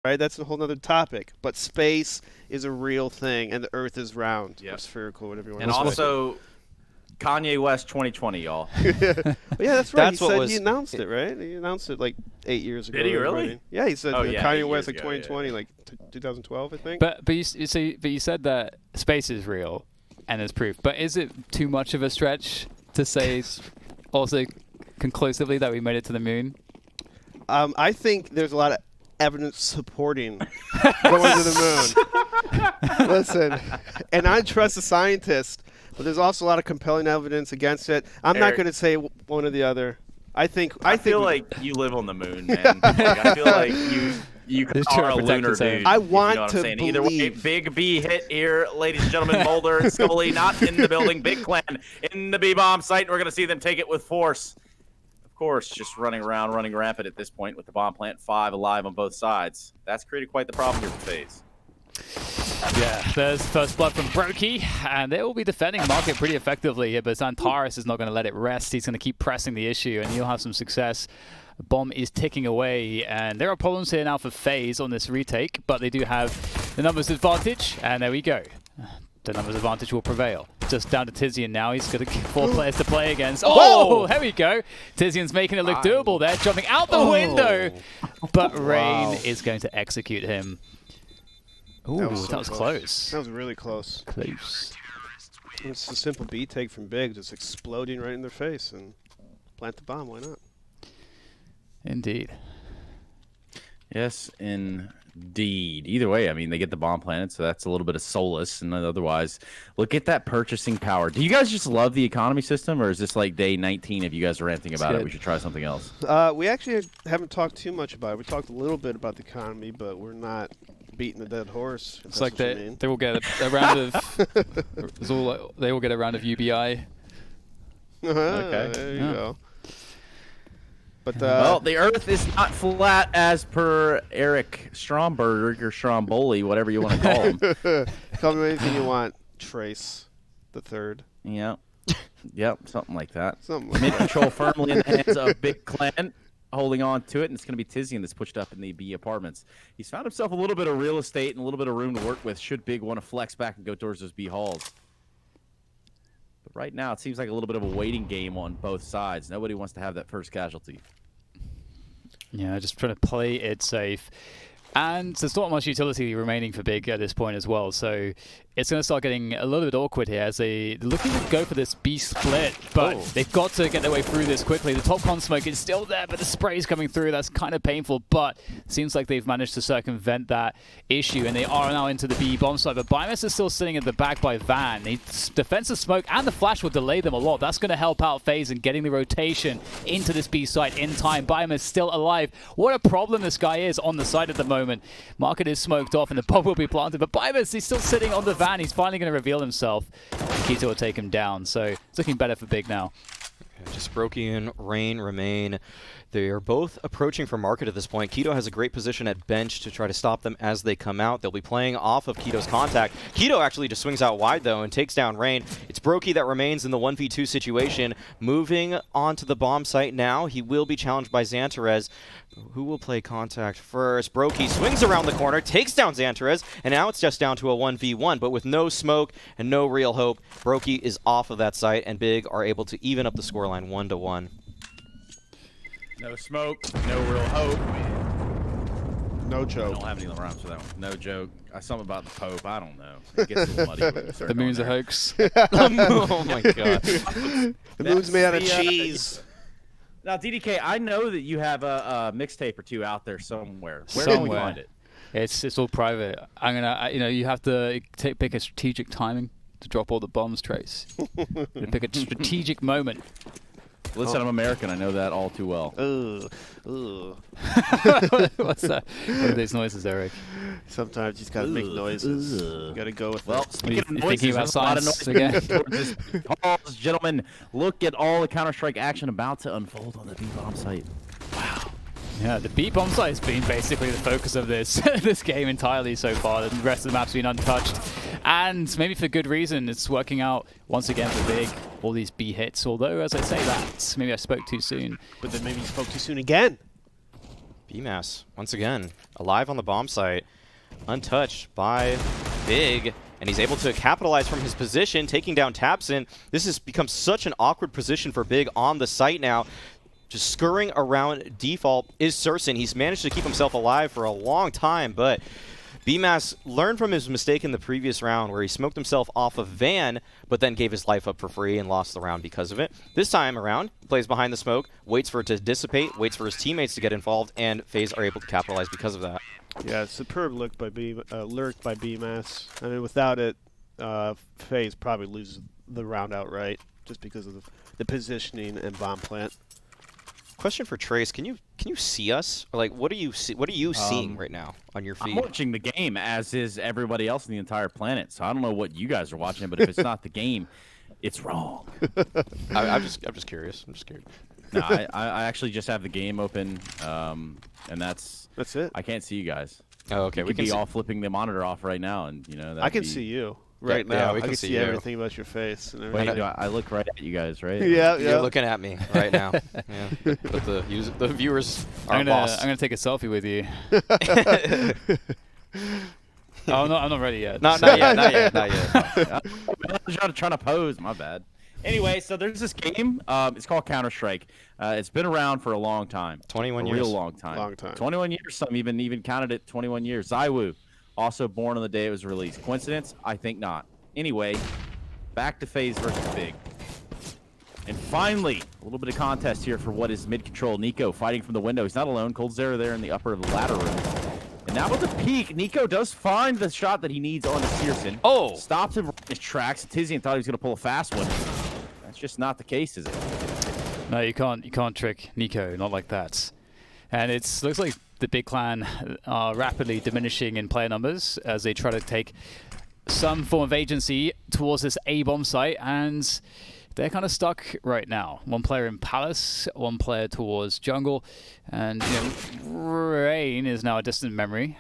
right? That's a whole nother topic. But space is a real thing, and the Earth is round or spherical, whatever you want and to say. also, Kanye West 2020, y'all. Yeah, that's right. That's what He announced it, right? He announced it like 8 years ago. Did he really? Everybody. Yeah, he said Yeah, Kanye 8 West years like ago, 2020, like 2012, I think. But you said that space is real, and there's proof. But is it too much of a stretch to say also conclusively that we made it to the moon? I think there's a lot of evidence supporting going to the moon. Listen, and I trust the scientists, but there's also a lot of compelling evidence against it. I'm not going to say one or the other. I feel like you live on the moon, man. I feel like you are a lunar dude. I want you know what to I'm saying? believe. Either way, big B hit here, ladies and gentlemen. Mulder and Scully not in the building. Big Clan in the B-bomb site, and we're going to see them take it with force. Of course, just running around, running rampant at this point with the bomb plant 5 alive on both sides. That's created quite the problem here for FaZe. Yeah, there's first blood from Brokey, and they will be defending market pretty effectively here, but Santoras is not going to let it rest. He's going to keep pressing the issue, and he'll have some success. The bomb is ticking away, and there are problems here now for FaZe on this retake, but they do have the numbers advantage, and there we go. The numbers advantage will prevail. Just down to Tizian now. He's got 4 players to play against. Oh, there we go. Tizian's making it look doable there, jumping out the window, but Rain is going to execute him. Ooh, that was close. That was really close. Close. It's a simple B take from Big, just exploding right in their face and plant the bomb. Why not? Indeed. Yes, indeed. Either way, I mean, they get the bomb planted, so that's a little bit of solace. And otherwise, look at that purchasing power. Do you guys just love the economy system, or is this like day 19 if you guys are ranting about it? We should try something else. We actually haven't talked too much about it. We talked a little bit about the economy, but we're not beating a dead horse. It's like they will get a round of they will get a round of UBI. Okay, there you go. But well, the Earth is not flat as per Eric Stromberg or Stromboli, whatever you want to call him. Call me anything you want. Trace the third. Yeah. Yep, something like that. Something like Mid control firmly in the hands of Big Clan, holding on to it, and it's going to be Tizian that's pushed up in the B apartments. He's found himself a little bit of real estate and a little bit of room to work with should Big want to flex back and go towards those B halls. But right now, it seems like a little bit of a waiting game on both sides. Nobody wants to have that first casualty. Yeah, just trying to play it safe. And there's not much utility remaining for Big at this point as well, so it's going to start getting a little bit awkward here as they're looking to go for this B split, but they've got to get their way through this quickly. The top con smoke is still there, but the spray is coming through. That's kind of painful, but it seems like they've managed to circumvent that issue, and they are now into the B bomb site, but Bimus is still sitting at the back by Van. The defensive smoke and the flash will delay them a lot. That's going to help out FaZe in getting the rotation into this B site in time. Bimus still alive. What a problem this guy is on the site at the moment. Market is smoked off and the bomb will be planted, but Bimus, he's still sitting on the van. He's finally going to reveal himself. Keto will take him down, so it's looking better for Big now. Okay, just Brokey, Rain remain. They are both approaching for market at this point. Keto has a great position at bench to try to stop them as they come out. They'll be playing off of Keto's contact. Keto actually just swings out wide, though, and takes down Rain. It's Brokey that remains in the 1v2 situation. Moving on to the bomb site now. He will be challenged by Santoras. Who will play contact first? Brokey swings around the corner, takes down Santoras, and now it's just down to a 1v1. But with no smoke and no real hope, Brokey is off of that site, and Big are able to even up the scoreline 1-1. No smoke, no real hope. No I joke. don't have any rhymes for that one. No joke. Something about the Pope. I don't know. It gets a little muddy when you start The moon's a going there. hoax. Oh my god. The moon's made out of cheese. Now, DDK, I know that you have a mixtape or two out there somewhere. Where can we find it? It's all private. I'm gonna, you have to pick a strategic timing to drop all the bombs, Trace. Pick a strategic moment. Listen, I'm American. I know that all too well. What's that? What are these noises, Eric? Sometimes you just gotta make noises. You gotta go with Well, it. speaking of noises, thinking about there's a lot of science noise again? towards this pause. Gentlemen, look at all the Counter-Strike action about to unfold on the B-bomb site. Wow. Yeah, the B bomb site has been basically the focus of this this game entirely so far. The rest of the map's been untouched, and maybe for good reason. It's working out once again for Big. All these B hits. Although, as I say that, maybe I spoke too soon. But then maybe you spoke too soon again. BMass, once again, alive on the bomb site, untouched by Big, and he's able to capitalize from his position, taking down Tabson. This has become such an awkward position for Big on the site now. Just scurrying around default is Surson. He's managed to keep himself alive for a long time, but BMass learned from his mistake in the previous round where he smoked himself off of Van, but then gave his life up for free and lost the round because of it. This time around, plays behind the smoke, waits for it to dissipate, waits for his teammates to get involved, and FaZe are able to capitalize because of that. Yeah, superb lurk by BMass. I mean, without it, FaZe probably loses the round outright just because of the positioning and bomb plant. Question for Trace: Can you see us? Or like, what are you seeing right now on your feed? I'm watching the game, as is everybody else in the entire planet. So I don't know what you guys are watching, but if it's not the game, it's wrong. I'm just curious. I'm just curious. No, I actually just have the game open, and that's it. I can't see you guys. Oh, okay. We could be all flipping the monitor off right now, and you know. I can see you right now. Yeah, we I can see see you. everything about your face and Wait, everything. I look right at you guys, right? Yeah, You're looking at me right now. Yeah. But the viewers are I'm lost. gonna take a selfie with you. Oh no, I'm not ready yet. Not yet. Not yet. I'm trying to pose. My bad. Anyway, so there's this game. It's called Counter-Strike. It's been around for a long time. 21 a years. Real long time. Long time. 21 years. Some even counted it 21 years. Zywoo, also born on the day it was released. Coincidence? I think not. Anyway, back to FaZe versus Big. And finally, a little bit of contest here for what is mid-control. Nico fighting from the window. He's not alone. Cold Zero there in the upper of the ladder room. And now with the peak, Nico does find the shot that he needs on the Searson. Oh! Stops him in his tracks. Tizian thought he was going to pull a fast one. That's just not the case, is it? No, you can't trick Nico, not like that. And it looks like the Big Clan are rapidly diminishing in player numbers as they try to take some form of agency towards this A-bomb site, and they're kind of stuck right now. One player in Palace, one player towards Jungle, and Rain is now a distant memory.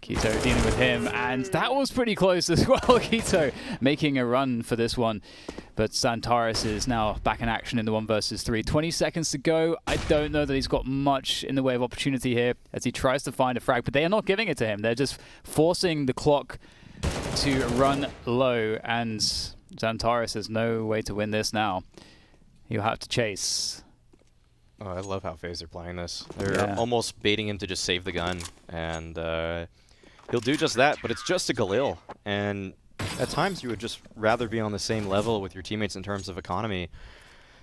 Keto dealing with him, and that was pretty close as well. Keto making a run for this one, but Santoras is now back in action in the 1 versus 3. 20 seconds to go. I don't know that he's got much in the way of opportunity here as he tries to find a frag, but they are not giving it to him. They're just forcing the clock to run low, and Santoras has no way to win this now. He'll have to chase. Oh, I love how FaZe are playing this. They're almost baiting him to just save the gun, and he'll do just that, but it's just a Galil. And at times you would just rather be on the same level with your teammates in terms of economy.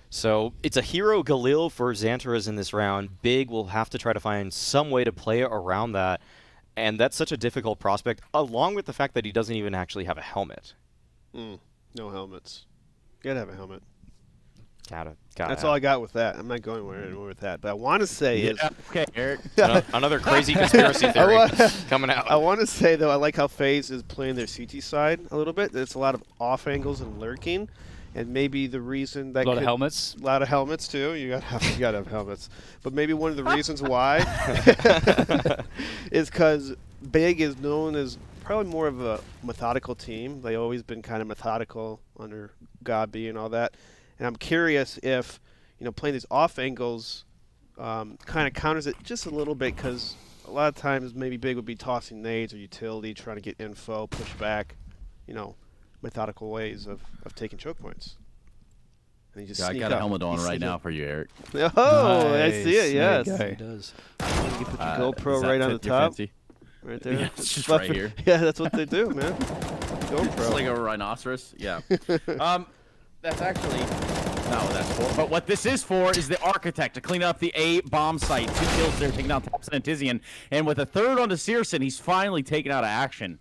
So it's a hero Galil for Santoras in this round. Big will have to try to find some way to play around that, and that's such a difficult prospect, along with the fact that he doesn't even actually have a helmet. No helmets. You gotta have a helmet. Gotta That's all I got with that. I'm not going anywhere with that. But I want to say Okay, Eric. another crazy conspiracy theory coming out. I want to say, though, I like how FaZe is playing their CT side a little bit. There's a lot of off angles and lurking, and maybe the reason that A lot of helmets. A lot of helmets too. You gotta have helmets. But maybe one of the reasons why is because Big is known as probably more of a methodical team. They've always been kind of methodical under Gabi and all that. And I'm curious if, playing these off angles kind of counters it just a little bit, because a lot of times maybe Big would be tossing nades or utility, trying to get info, push back, methodical ways of taking choke points. And you just I got a helmet on right now for you, Eric. Oh, Nice. I see it, yes. There He does. You put the GoPro does that right on the fit your top. fancy? Right there. Yeah, it's just right here. Yeah, that's what they do, man. It's GoPro. like a rhinoceros. Yeah. That's actually not what that's for. But what this is for is the Architect to clean up the A bomb site. 2 kills there, taking down Thompson and Tizian. And with a third on to Searson, he's finally taken out of action.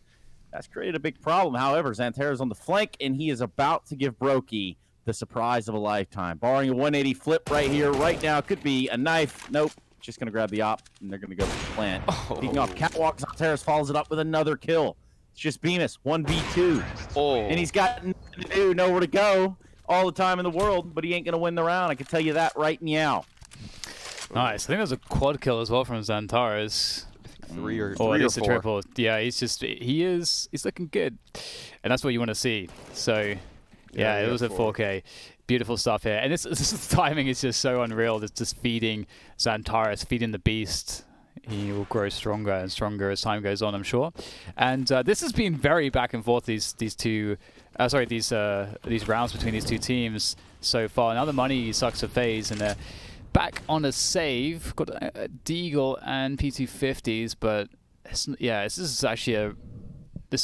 That's created a big problem. However, Xantera's on the flank, and he is about to give Brokey the surprise of a lifetime. Barring a 180 flip right here, right now. Could be a knife. Nope. Just going to grab the op, and they're going to go for the plant. Peeking off catwalk, Xanteras follows it up with another kill. It's just Bemis, 1v2. Oh. And he's got nothing to do, nowhere to go, all the time in the world, but he ain't going to win the round. I can tell you that right now. Nice. I think there's a quad kill as well from Santoras. Three or Or at least a 4. triple. Yeah, he's looking good. And that's what you want to see. So, yeah, it was a 4K. Beautiful stuff here. And this timing is just so unreal. It's just feeding Santoras, feeding the beast. he will grow stronger and stronger as time goes on, I'm sure. And this has been very back and forth. These rounds between these two teams so far. Now the money sucks for FaZe, and they're back on a save. Got Deagle and P250s, but yeah, this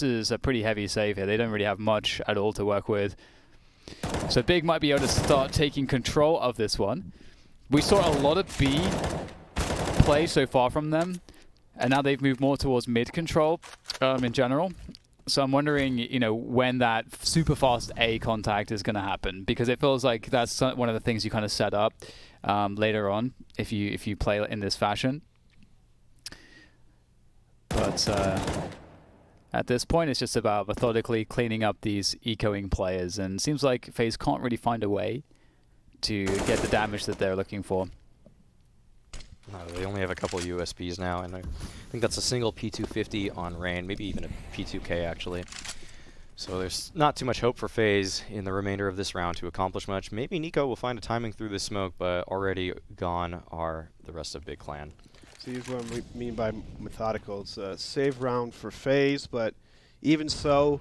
is a pretty heavy save here. They don't really have much at all to work with. So Big might be able to start taking control of this one. We saw a lot of B play so far from them, and now they've moved more towards mid control in general. So I'm wondering, when that super fast A contact is going to happen, because it feels like that's one of the things you kind of set up later on if you play in this fashion. But at this point, it's just about methodically cleaning up these ecoing players, and it seems like FaZe can't really find a way to get the damage that they're looking for. No, they only have a couple of USBs now, and I think that's a single P250 on Rain, maybe even a P2K actually. So there's not too much hope for FaZe in the remainder of this round to accomplish much. Maybe Nico will find a timing through this smoke, but already gone are the rest of Big Clan. So here's what I mean by methodical. It's a save round for FaZe, but even so,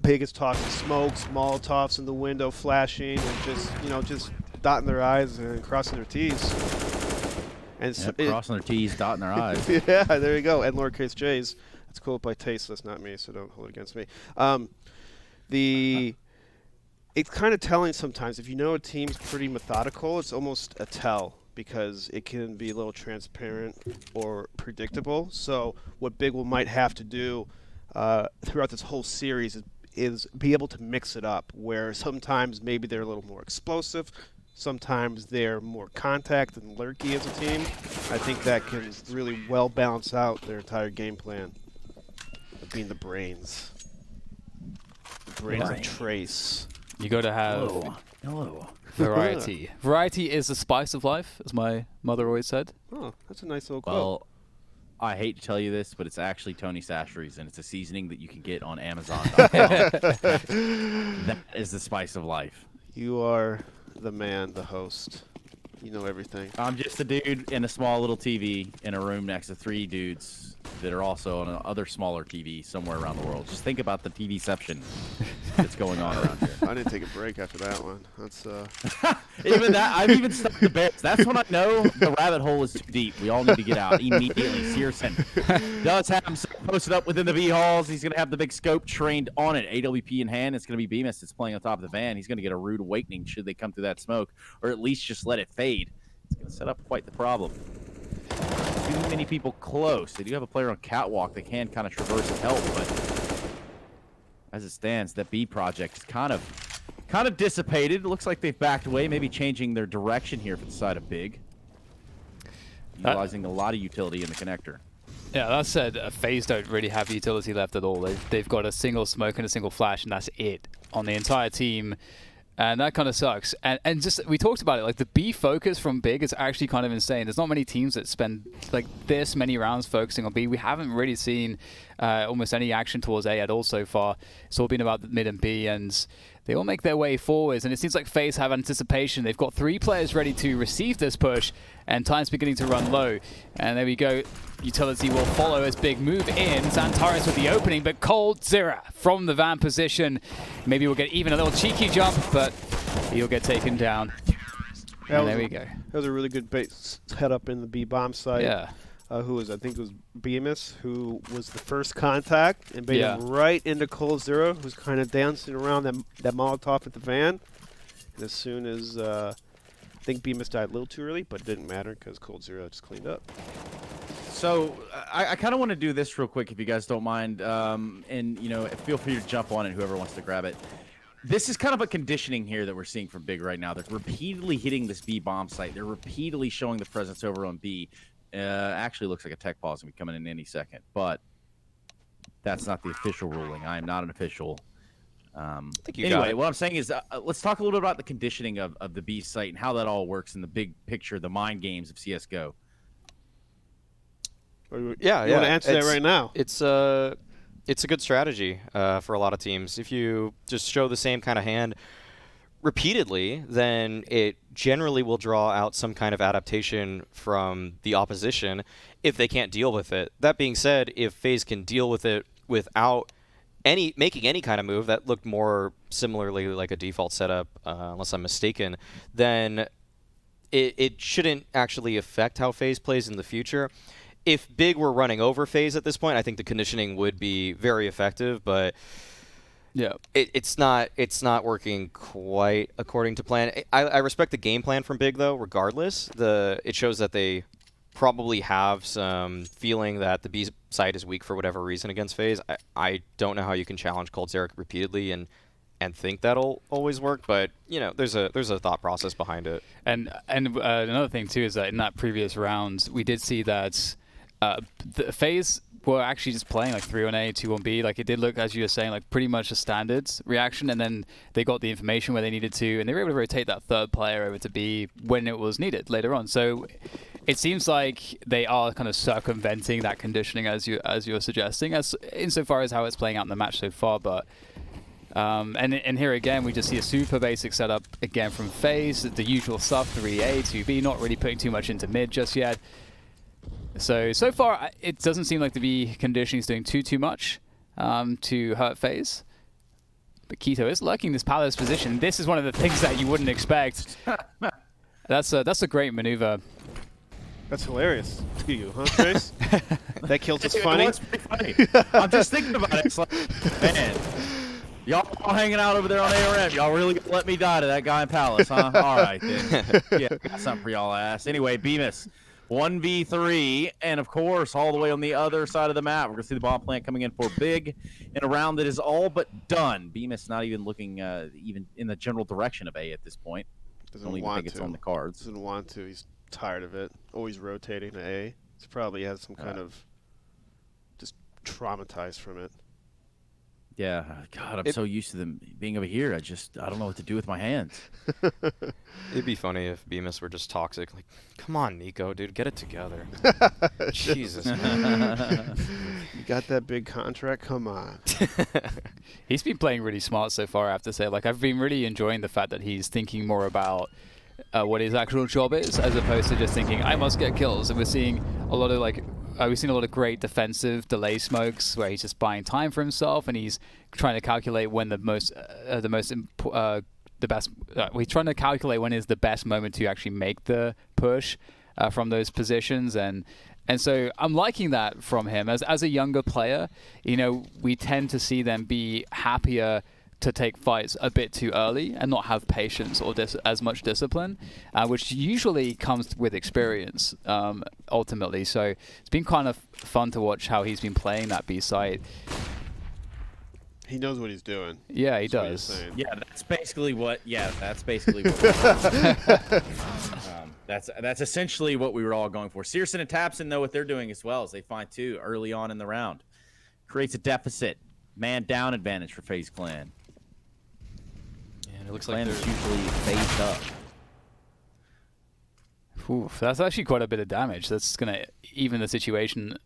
Big is tossing smokes, Molotovs in the window, flashing, and just dotting their I's and crossing their T's. And crossing their T's, dotting their I's. Yeah, there you go. And lowercase J's. That's cool by Tasteless, not me, so don't hold it against me. It's kind of telling sometimes. If you know a team's pretty methodical, it's almost a tell, because it can be a little transparent or predictable. So what Big might have to do throughout this whole series is be able to mix it up, where sometimes maybe they're a little more explosive, sometimes they're more contact and lurky as a team. I think that can really well balance out their entire game plan of being the brains. The brains of Trace. You got to have Hello. variety. Variety is the spice of life, as my mother always said. Oh, that's a nice little quote. Well, I hate to tell you this, but it's actually Tony Sachery's, and it's a seasoning that you can get on Amazon. That is the spice of life. You are the man, the host. You know everything. I'm just a dude in a small little TV in a room next to 3 dudes that are also on another smaller TV somewhere around the world. Just think about the TVception that's going on around here. I didn't take a break after that one. That's Even that, I've even stuck the bears. That's when I know the rabbit hole is too deep. We all need to get out immediately. Searson does have him posted up within the V halls. He's gonna have the big scope trained on it. AWP in hand. It's gonna be Bemis that's playing on top of the van. He's gonna get a rude awakening should they come through that smoke, or at least just let it fade. It's gonna set up quite the problem. Too many people close. They do have a player on catwalk that can kind of traverse and help, but as it stands, that B project is kind of dissipated. It looks like they've backed away, maybe changing their direction here for the side of Big. Utilizing a lot of utility in the connector. Yeah, that said, FaZe don't really have utility left at all. They've got a single smoke and a single flash, and that's it on the entire team. And that kind of sucks. And just, we talked about it, like the B focus from Big is actually kind of insane. There's not many teams that spend like this many rounds focusing on B. We haven't really seen almost any action towards A at all so far. It's all been about the mid and B, and they all make their way forwards. And it seems like FaZe have anticipation. They've got 3 players ready to receive this push, and time's beginning to run low. And there we go. Utility will follow as Big move in. Santoras with the opening, but coldzera from the van position. Maybe we'll get even a little cheeky jump, but he'll get taken down. And there we go. That was a really good base head up in the B bomb site. Yeah. I think it was Bemis who was the first contact and bait him right into coldzera, who's kind of dancing around that Molotov at the van. And as soon as I think Bemis died a little too early, but it didn't matter because coldzera just cleaned up. So I kind of want to do this real quick, if you guys don't mind, and feel free to jump on it, whoever wants to grab it. This is kind of a conditioning here that we're seeing from Big right now. They're repeatedly hitting this B bomb site. They're repeatedly showing the presence over on B. Actually looks like a tech pause and be coming in any second, but that's not the official ruling. I am not an official. Anyway, what I'm saying is let's talk a little bit about the conditioning of the B site and how that all works in the big picture, the mind games of CSGO. You want to answer that right now? It's a good strategy for a lot of teams. If you just show the same kind of hand repeatedly, then it generally will draw out some kind of adaptation from the opposition if they can't deal with it. That being said, if FaZe can deal with it without making any kind of move that looked more similarly like a default setup, unless I'm mistaken, then it shouldn't actually affect how FaZe plays in the future. If Big were running over FaZe at this point, I think the conditioning would be very effective, but yeah, it's not working quite according to plan. I respect the game plan from Big though. Regardless, it shows that they probably have some feeling that the B side is weak for whatever reason against FaZe. I don't know how you can challenge coldzera repeatedly and think that'll always work, but you know, there's a thought process behind it. And another thing too is that in that previous round, we did see that the FaZe were actually just playing like 3 on A, 2 on B. Like it did look, as you were saying, like pretty much a standard reaction, and then they got the information where they needed to, and they were able to rotate that third player over to B when it was needed later on. So it seems like they are kind of circumventing that conditioning as you're suggesting, as insofar as how it's playing out in the match so far. But and here again, we just see a super basic setup again from FaZe, the usual stuff, 3A, 2B, not really putting too much into mid just yet. So far, it doesn't seem like the B conditioning is doing too much to hurt FaZe. But Keto is lurking this Palace position. This is one of the things that you wouldn't expect. That's a great maneuver. That's hilarious to you, huh, Trace? That kills us funny. It's pretty funny. I'm just thinking about it. It's like, man, y'all all hanging out over there on ARM. Y'all really gonna let me die to that guy in Palace, huh? All right, then. Yeah, got something for y'all ass. Anyway, Bemis, 1v3, and of course, all the way on the other side of the map, we're gonna see the bomb plant coming in for Big in a round that is all but done. Bemis not even looking even in the general direction of A at this point. Doesn't Don't even want think it's to. on the cards. Doesn't want to. He's tired of it. Always rotating to A. He probably has some kind of just traumatized from it. Yeah, God, I'm so used to them being over here. I don't know what to do with my hands. It'd be funny if Bemis were just toxic. Like, come on, Nico, dude, get it together. Jesus, man. You got that big contract? Come on. He's been playing really smart so far, I have to say. Like, I've been really enjoying the fact that he's thinking more about what his actual job is, as opposed to just thinking, I must get kills. And we're seeing a lot of, like, we've seen a lot of great defensive delay smokes where he's just buying time for himself, and he's trying to calculate when he's trying to calculate when is the best moment to actually make the push from those positions, and so I'm liking that from him. As a younger player, you know, we tend to see them be happier to take fights a bit too early and not have patience or as much discipline, which usually comes with experience, ultimately. So it's been kind of fun to watch how he's been playing that B site. He knows what he's doing. Yeah, he does. Yeah, that's basically what. Yeah, that's basically what. That's essentially what we were all going for. Searson and Tapson know what they're doing as well, as they find two early on in the round. Creates a deficit, man down advantage for FaZe Clan. And it looks Clan like is usually phased up. Oof, that's actually quite a bit of damage. That's going to even the situation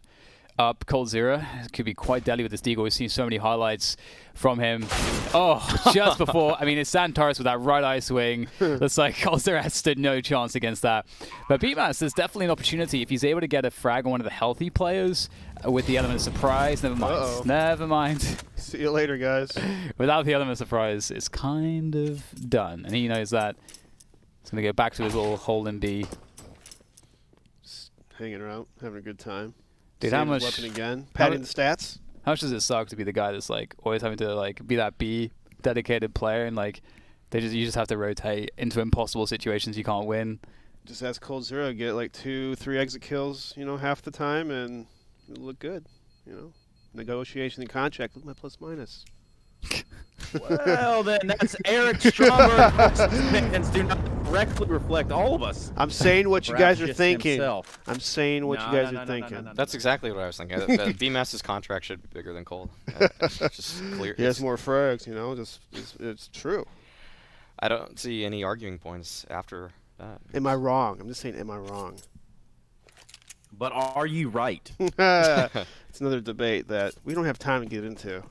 up. coldzera could be quite deadly with this deagle. We've seen so many highlights from him. Oh, just before. I mean, it's Santoras with that right eye swing. Looks like coldzera has stood no chance against that. But BMAS, there's definitely an opportunity. If he's able to get a frag on one of the healthy players with the element of surprise, never mind. Uh-oh. Never mind. See you later, guys. Without the element of surprise, it's kind of done. And he knows that. He's going to go back to his little hole in B. Just hanging around, having a good time. Dude, Save how his much? weapon again? Padding the stats? How much does it suck to be the guy that's like always having to like be that B dedicated player, and like you just have to rotate into impossible situations you can't win? Just ask coldzera, get like 2-3 exit kills, you know, half the time, and it'll look good. You know, negotiation and contract. Look at my plus minus. Well, then that's Eric Stromberg's opinions do not directly reflect all of us. I'm saying what you Perhaps guys are just thinking. himself. I'm saying what you guys are thinking. That's exactly what I was thinking. BMAS's contract should be bigger than Cold. Just clear. He has more frags, you know. Just it's true. I don't see any arguing points after that. Am I wrong? I'm just saying, am I wrong? But are you right? It's another debate that we don't have time to get into.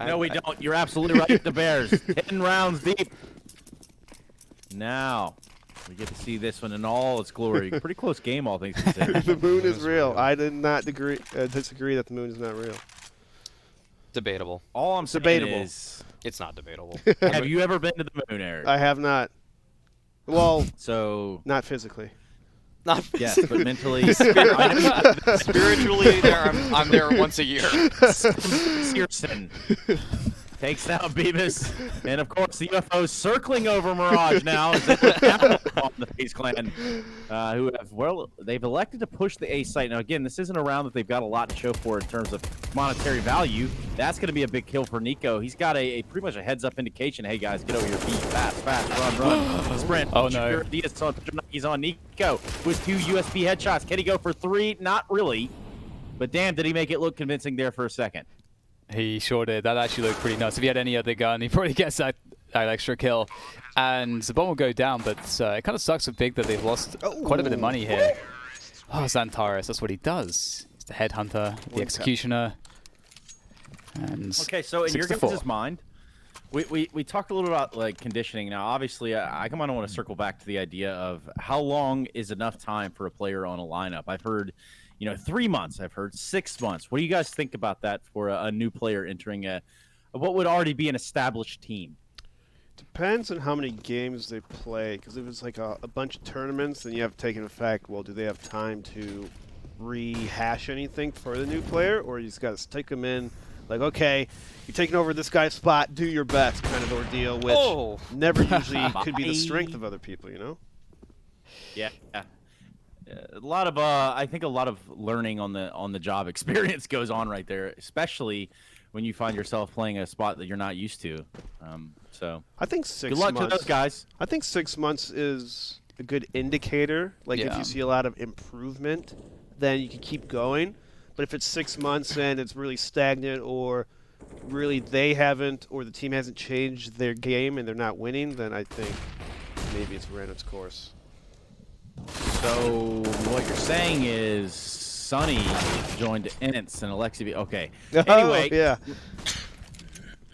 No, we don't. You're absolutely right. The Bears 10 rounds deep. Now, we get to see this one in all its glory. Pretty close game, all things considered. The moon is real. I did not disagree that the moon is not real. Debatable. All I'm saying Debatable. is, It's not debatable. have you ever been to the moon, Eric? I have not. Well, So, not physically. Not yes, but mentally, spiritually, I'm there once a year. Searson takes down Beavis, and of course the UFO's circling over Mirage now as they put down on the FaZe Clan, who have they've elected to push the A site. Now again, this isn't a round that they've got a lot to show for in terms of monetary value. That's going to be a big kill for Nico. He's got a pretty much a heads-up indication. Hey guys, get over your feet, fast, run, sprint. Oh no! He's on Nico with 2 USB headshots. Can he go for 3? Not really, but damn, did he make it look convincing there for a second? He sure did. That actually looked pretty nice. If he had any other gun, he probably gets that extra kill. And the bomb will go down, but it kind of sucks for Big that they've lost quite a bit of money here. Oh, Santoras, that's what he does. He's the headhunter, the executioner. And okay, so in your 6-4. guys' mind, we talked a little about like conditioning. Now, obviously, I kind of want to circle back to the idea of how long is enough time for a player on a lineup. I've heard 3 months. I've heard 6 months. What do you guys think about that for a new player entering what would already be an established team? Depends on how many games they play. Because if it's like a bunch of tournaments, then you have to take into effect, well, do they have time to rehash anything for the new player? Or you just got to stick them in, like, okay, you're taking over this guy's spot, do your best kind of ordeal, which never usually could be the strength of other people, Yeah. A lot of I think a lot of learning on the job experience goes on right there, especially when you find yourself playing a spot that you're not used to. So I think 6 good luck months. to those guys. I think 6 months is a good indicator. Like if Yeah. you see a lot of improvement, then you can keep going. But if it's 6 months and it's really stagnant, or really they haven't, or the team hasn't changed their game and they're not winning, then I think maybe it's ran its course. So what you're saying is Sonny joined Ints and Alexi. Okay. Anyway, yeah,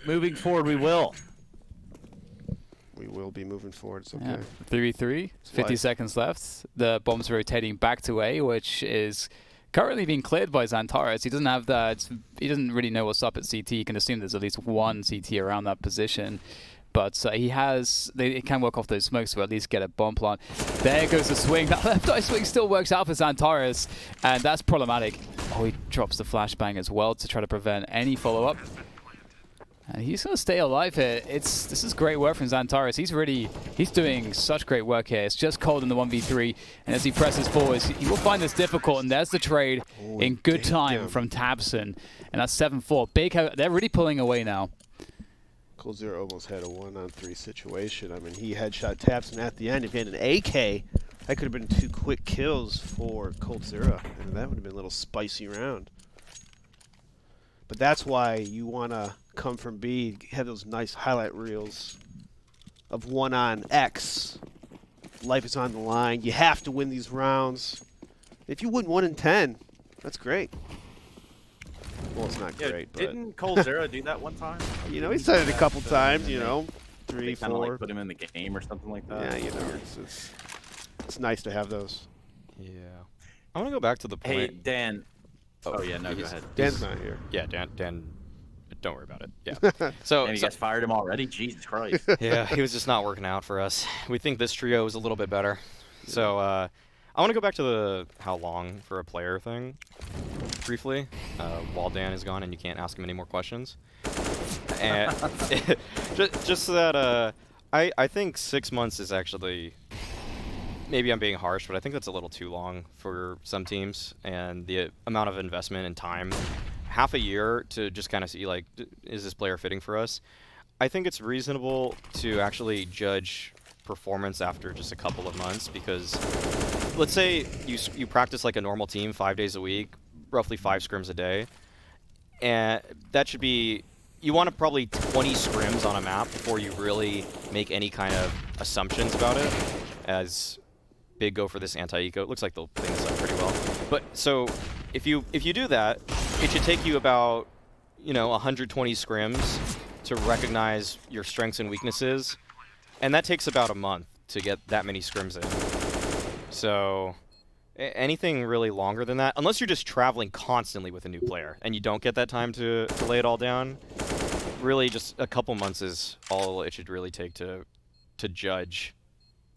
moving forward, we will. we will be moving forward. It's okay. Yeah. 3v3, 50 life. seconds left. The bomb's rotating back to A, which is currently being cleared by Santoras. He doesn't have that. He doesn't really know what's up at CT. You can assume there's at least one CT around that position. But he has, they can work off those smokes to at least get a bomb plant. There goes the swing. That left eye swing still works out for Santoras, and that's problematic. Oh, he drops the flashbang as well to try to prevent any follow-up. And he's going to stay alive here. This is great work from Santoras. He's doing such great work here. It's just cold in the 1v3, and as he presses forwards, he will find this difficult, and there's the trade in good time from Tabson. And that's 7-4. Big, they're really pulling away now. Cold Zero almost had a 1-on-3 situation. I mean, he headshot Tabson at the end. If he had an AK, that could have been 2 quick kills for Cold Zero, and that would have been a little spicy round. But that's why you want to come from B, have those nice highlight reels of 1-on-X. Life is on the line. You have to win these rounds. If you win 1 in 10, that's great. Well, it's not great, but Didn't Cold Zero do that one time? he's done it a couple times. 3, 4. Like put him in the game or something like that. Yeah, it's nice to have those. Yeah. I want to go back to the point. Hey, Dan. Oh, yeah, no, go ahead. Dan's not here. Yeah, Dan, don't worry about it. Yeah. So, And you guys fired him already? Jesus Christ. yeah, he was just not working out for us. We think this trio is a little bit better. So, I want to go back to the how long for a player thing briefly, while Dan is gone and you can't ask him any more questions. And just so that I think 6 months is actually, maybe I'm being harsh, but I think that's a little too long for some teams, and the amount of investment and time, half a year to just kind of see, like, is this player fitting for us? I think it's reasonable to actually judge performance after just a couple of months, because let's say you practice like a normal team 5 days a week, roughly 5 scrims a day, and that should be, you want to probably 20 scrims on a map before you really make any kind of assumptions about it. As Big go for this anti-eco, it looks like they'll clean this up pretty well. But so if you do that, it should take you about 120 scrims to recognize your strengths and weaknesses, and that takes about a month to get that many scrims in. So anything really longer than that, unless you're just traveling constantly with a new player and you don't get that time to lay it all down, really just a couple months is all it should really take to judge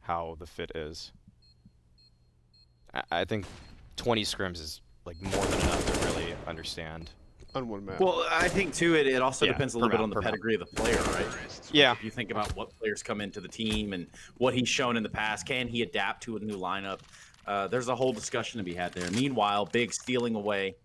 how the fit is. I think 20 scrims is like more than enough to really understand. On one map. Well, I think too it also Yeah, depends a per little bit map, on the per map. pedigree of the player, right? Yeah. If you think about what players come into the team and what he's shown in the past, can he adapt to a new lineup? There's a whole discussion to be had there. Meanwhile, Big stealing away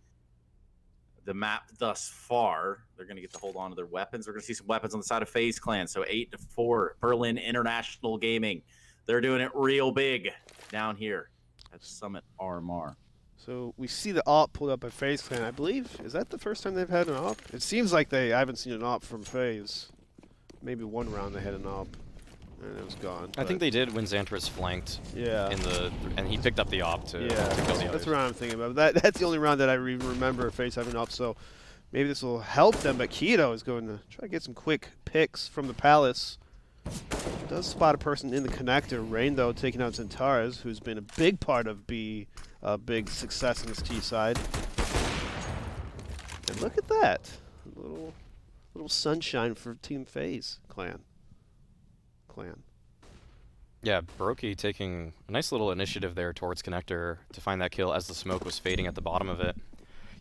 the map thus far. They're going to get to hold on to their weapons. We're going to see some weapons on the side of FaZe Clan. So 8-4, Berlin International Gaming. They're doing it real big down here at Summit RMR. So we see the AWP pulled up by FaZe Clan. I believe, is that the first time they've had an AWP? It seems like I haven't seen an AWP from FaZe. Maybe one round they had an AWP, and it was gone. I think they did when Santoras flanked Yeah. and he picked up the op to kill the that's others. the round I'm thinking about. That's the only round that I remember FaZe having an AWP, so maybe this will help them. But Keto is going to try to get some quick picks from the Palace. Does spot a person in the connector. Rain, though, taking out Santoras, who's been a big part of B, big success in this T side. And look at that. A little sunshine for Team FaZe Clan. Yeah, Brokey taking a nice little initiative there towards connector to find that kill as the smoke was fading at the bottom of it.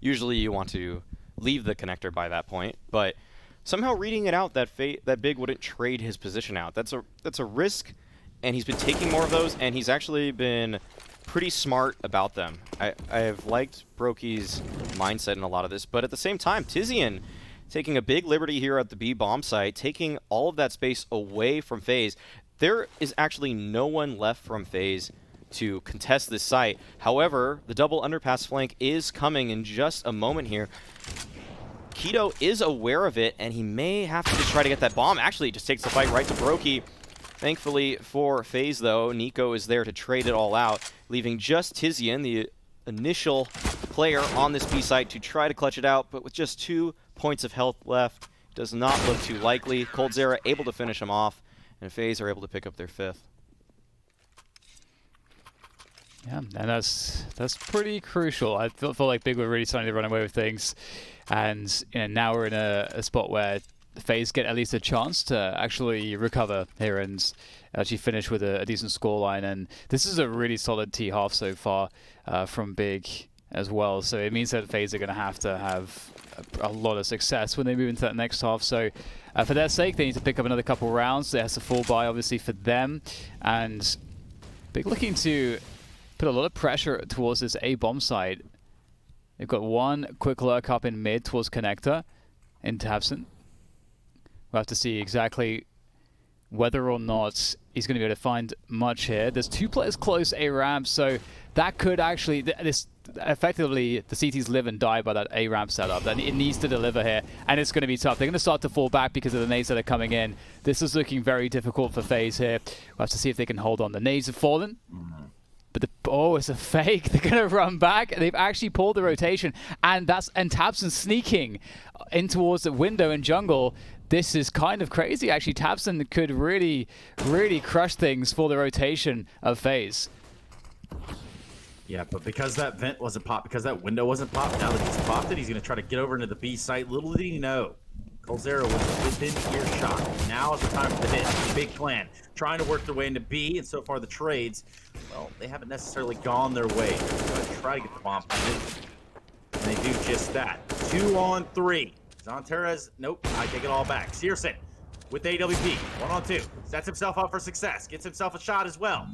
Usually you want to leave the connector by that point, but somehow reading it out that Big wouldn't trade his position out. That's a risk, and he's been taking more of those, and he's actually been pretty smart about them. I have liked Brokey's mindset in a lot of this, but at the same time, Tizian taking a big liberty here at the B bomb site, taking all of that space away from FaZe. There is actually no one left from FaZe to contest this site. However, the double underpass flank is coming in just a moment here. Keto is aware of it, and he may have to just try to get that bomb. Actually, it just takes the fight right to Brokey. Thankfully for FaZe, though, Nico is there to trade it all out, leaving just Tizian, the initial player on this B site, to try to clutch it out, but with just 2 points of health left, does not look too likely. coldzera able to finish him off, and FaZe are able to pick up their 5th. Yeah, and that's pretty crucial. I felt like Big were really starting to run away with things, and now we're in a spot where FaZe get at least a chance to actually recover here and actually finish with a decent scoreline. And this is a really solid T half so far from Big as well. So it means that FaZe are going to have a lot of success when they move into that next half. So for their sake, they need to pick up another couple rounds. It has to fall by, obviously, for them. And Big looking to put a lot of pressure towards this A bomb side. They've got one quick lurk up in mid towards connector in Tabson. We'll have to see exactly whether or not he's going to be able to find much here. There's 2 players close A ramp, so that could actually effectively the CTs live and die by that A ramp setup. And it needs to deliver here, and it's going to be tough. They're going to start to fall back because of the nades that are coming in. This is looking very difficult for FaZe here. We'll have to see if they can hold on. The nades have fallen. But it's a fake. They're going to run back. They've actually pulled the rotation. And Tabson sneaking in towards the window in jungle. This is kind of crazy, actually. Tabson could really, really crush things for the rotation of FaZe. Yeah, but because that vent wasn't popped, because that window wasn't popped, now that he's popped it, he's going to try to get over into the B site. Little did he know, coldzera was within earshot. Now is the time for the hit. Big Clan trying to work their way into B, and so far the trades, well, they haven't necessarily gone their way. They're going to try to get the bomb planted, and they do just that. 2 on 3. Santoras, nope, I take it all back. Searson with AWP, 1 on 2. Sets himself up for success, gets himself a shot as well.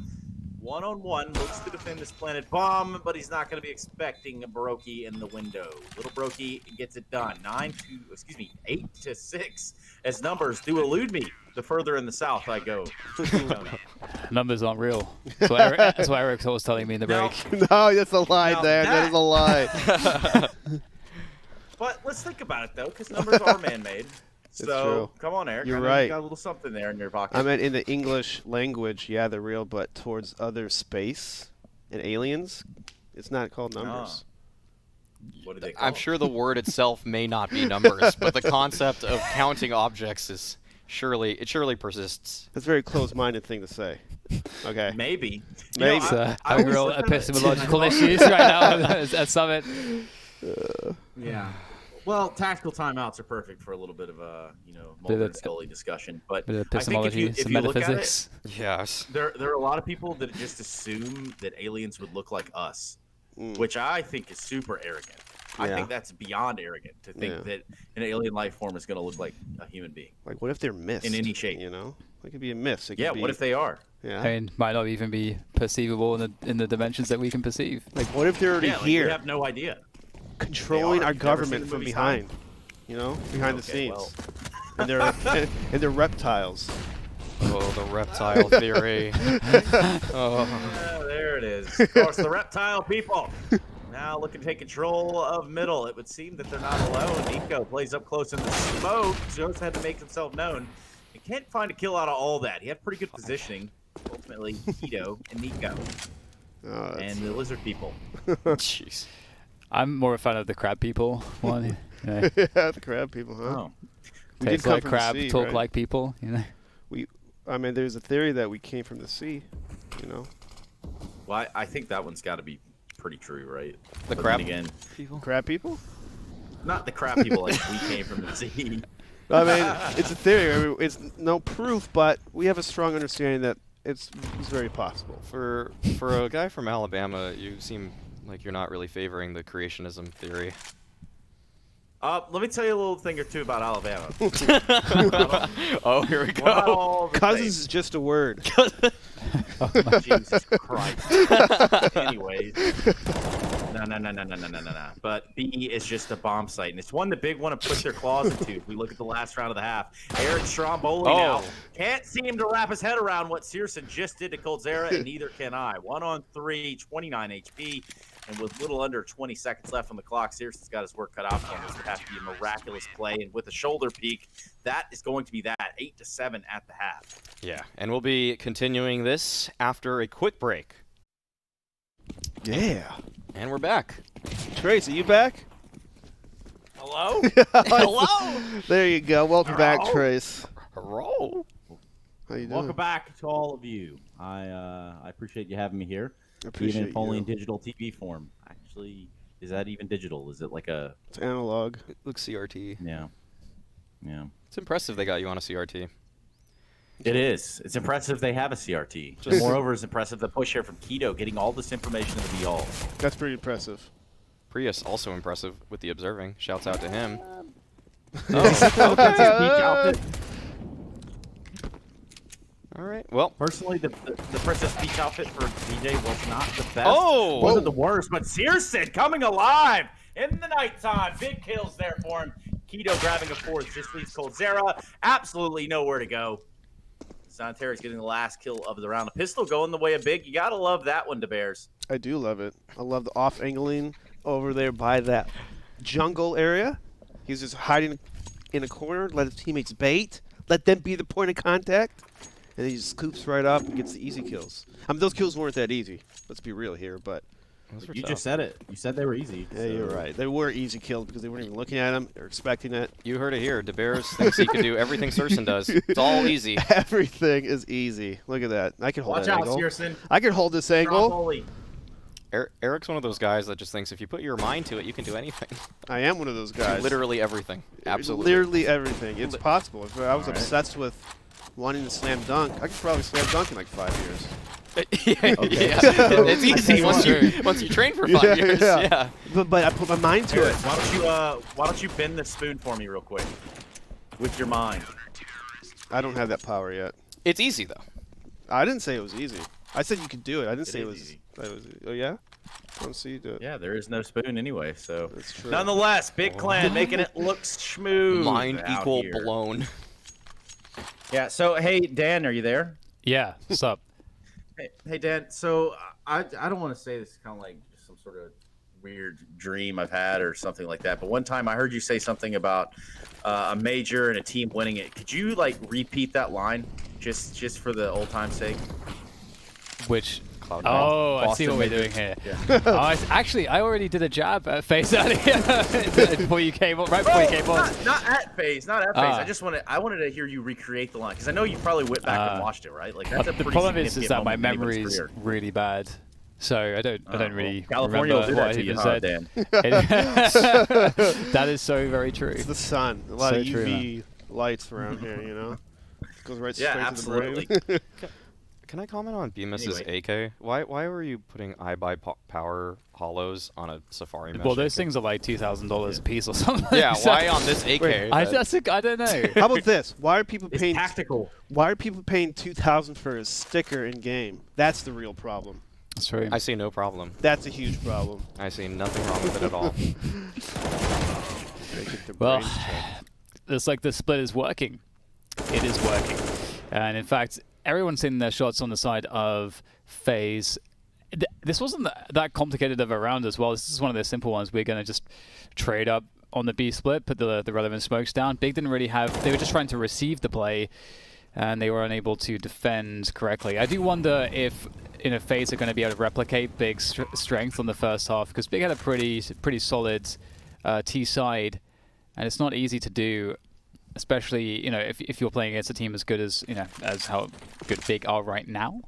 1 on 1, looks to defend this planted bomb, but he's not going to be expecting a Brokey in the window. Little Brokey gets it done. 8 to 6. As numbers do elude me, the further in the south I go. Numbers aren't real. That's what Eric was telling me in the break. No, that's a lie, Dan. That is a lie. But let's think about it, though, because numbers are man-made. So, true. come on, Eric. You're I know right. You got a little something there in your pocket. I meant in the English language, yeah, they're real, but towards other space and aliens, it's not called numbers. What do they call I'm it? sure the word itself may not be numbers, but the concept of counting objects is It surely persists. That's a very close-minded thing to say. Okay. Maybe. Maybe. It's I having was real looking at- epistemological issues right now at Summit. Yeah. Well, tactical timeouts are perfect for a little bit of a, Mulder and Scully discussion. But Bit of I think epistemology, if some you look at it, metaphysics. Yes. there are a lot of people that just assume that aliens would look like us, which I think is super arrogant. I Yeah. think that's beyond arrogant to think that an alien life form is going to look like a human being. Like, what if they're mist? In any shape. It could be a mist. It could Yeah, be, what if they are? Yeah. I mean, might not even be perceivable in the dimensions that we can perceive. Like, what if they're already Yeah, like, here, we have no idea. controlling They are. our You've never seen government the from movie behind? Behind the Okay, scenes. well. And they're reptiles. Oh, the reptile theory. Oh. Yeah, there it is. Of course, the reptile people now looking to take control of middle. It would seem that they're not alone. Nico plays up close in the smoke. Just had to make himself known. He can't find a kill out of all that. He had pretty good positioning. Ultimately, Keto and Nico and the lizard people. Jeez. I'm more a fan of the crab people one. Yeah, the crab people, huh? Oh. We did Taste come like from the crab, sea, talk right? like people. I mean, there's a theory that we came from the sea. Well, I think that one's got to be pretty true, right? The But crab then again, people? Crab people? not the crab people like we came from the sea. I mean, it's a theory. I mean, it's no proof, but we have a strong understanding that it's very possible. For a guy from Alabama, you seem like you're not really favoring the creationism theory. Let me tell you a little thing or two about Alabama. Oh, here we Not go. all the Cousins things. is just a word. Jesus Christ. Anyways. No. But B is just a bomb site, and it's one the big want to put their claws into. If we look at the last round of the half, Eric Stromboli now can't seem to wrap his head around what Searson just did to Coldzera, and neither can I. 1-on-3, 29 HP. And with little under 20 seconds left on the clock, Searson's got his work cut out for him. This would have to be a miraculous play. And with a shoulder peak, that is going to be that. 8-7 at the half. Yeah, and we'll be continuing this after a quick break. Yeah. And we're back. Trace, are you back? Hello? Hello. There you go. Welcome back, Hello? Trace. Hello. How you doing? Welcome back to all of you. I appreciate you having me here. I appreciate Even if only in you. digital TV form. Actually, is that even digital? Is it like a... It's analog. It looks CRT. Yeah. It's impressive they got you on a CRT. It is. It's impressive they have a CRT. And moreover, it's impressive the push here from Keto getting all this information in the BL. That's pretty impressive. Prius also impressive with the observing. Shouts out to him. All right. Well, Personally, the Princess Peach outfit for DJ was not the best. Oh! Wasn't the worst, but Searson coming alive in the nighttime. Big kills there for him. Keto grabbing a fourth just leaves Coldzera. Absolutely nowhere to go. Santoras getting the last kill of the round. A pistol going the way of Big. You got to love that one, DeBears. I do love it. I love the off-angling over there by that jungle area. He's just hiding in a corner, let his teammates bait, let them be the point of contact, and he just scoops right up and gets the easy kills. I mean, those kills weren't that easy. Let's be real here, but You just said it. You said they were easy. yeah, you're right. They were easy kills because they weren't even looking at them or expecting it. you heard it here. DeBears thinks he can do everything Searson does. It's all easy. Everything is easy. Look at that. I can hold Watch that out, angle. Searson. I can hold this angle. Stromboli. Eric's one of those guys that just thinks if you put your mind to it, you can do anything. I am one of those guys. Literally everything. Absolutely. Literally everything. It's possible. If I was obsessed with wanting to slam dunk, I could probably slam dunk in like 5 years. Yeah, it's easy once you train for 5 years. Yeah. But I put my mind to Eric, it. why don't you bend the spoon for me real quick with your mind? I don't have that power yet. It's easy though. I didn't say it was easy. I said you could do it. I didn't say it is was. easy. Oh yeah. I want to see you do it. Yeah, there is no spoon anyway, so. That's true. Nonetheless, Big Clan making it look smooth. Mind out equal here. blown. Yeah. So hey, Dan, are you there? Yeah, what's up? Hey, Dan. So I don't want to say this is kind of like some sort of weird dream I've had or something like that. But one time I heard you say something about a major and a team winning it. Could you like repeat that line just for the old time's sake? Which Cloud9. Oh, I see Boston what we're made doing it. here. Yeah. Oh, actually, I already did a jab at FaZe earlier before you came on. Right before you came on. Not at FaZe, not at FaZe. Ah. I wanted to hear you recreate the line because I know you probably went back and watched it, right? Like that's a The pretty problem is significant that my moment in anybody's memory is career. really bad, so I don't really California will remember do what that I to you, even huh, said. Dan? That is so very true. It's the sun. A lot So of true, UV lights around here, you know? Goes right Yeah, straight absolutely. to the brain. Can I comment on Bemis's Anyway. AK? Why were you putting power hollows on a Safari mesh? Well, those AK? things are like $2,000 a piece or something. Yeah, so- why on this AK? Wait, I don't know. How about this? Why are people It's paying tactical. Why are people paying $2,000 for a sticker in game? That's the real problem. That's true. I see no problem. That's a huge problem. I see nothing wrong with it at all. They get their Well, brains checked. it's like the split is working. It is working. And in fact, everyone's seen their shots on the side of FaZe. This wasn't that complicated of a round as well. This is one of the simple ones. We're going to just trade up on the B split, put the relevant smokes down. Big didn't really have... They were just trying to receive the play, and they were unable to defend correctly. I do wonder if FaZe are going to be able to replicate Big's strength on the first half, because Big had a pretty solid T side, and it's not easy to do, especially if you're playing against a team as good as as how good Big are right now.